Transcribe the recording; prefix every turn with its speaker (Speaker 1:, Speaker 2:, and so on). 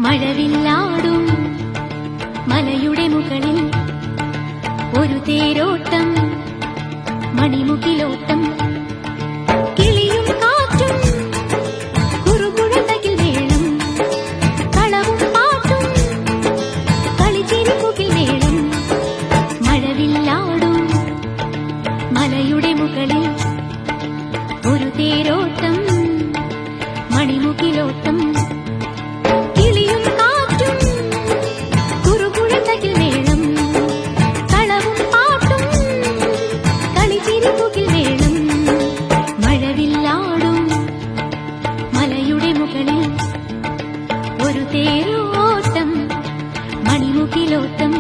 Speaker 1: മഴവില്ലാടും മലയുടെ മുകളിൽ ഒരു തേരോട്ടം, മണിമുകിലോട്ടം, കിളിയും കാറ്റും കുറുകുഴലകിൽ വേളം, കളവും പാട്ടും കളിച്ചിരിപ്പുകിൽ വേളം. മഴവില്ലാടും മലയുടെ മുകളിൽ ഒരു തേരോട്ടം, മണിമുകിലോട്ടം, കിളിയും കാറ്റും കുറുകുഴലകിൽ വേളം, കളവും പാട്ടും കളിച്ചിരിപ്പുകിൽ വേളം. മഴവില്ലാടും മലയുടെ മുകളിൽ ഒരു തേരോട്ടം, മണിമുകിലോട്ടം.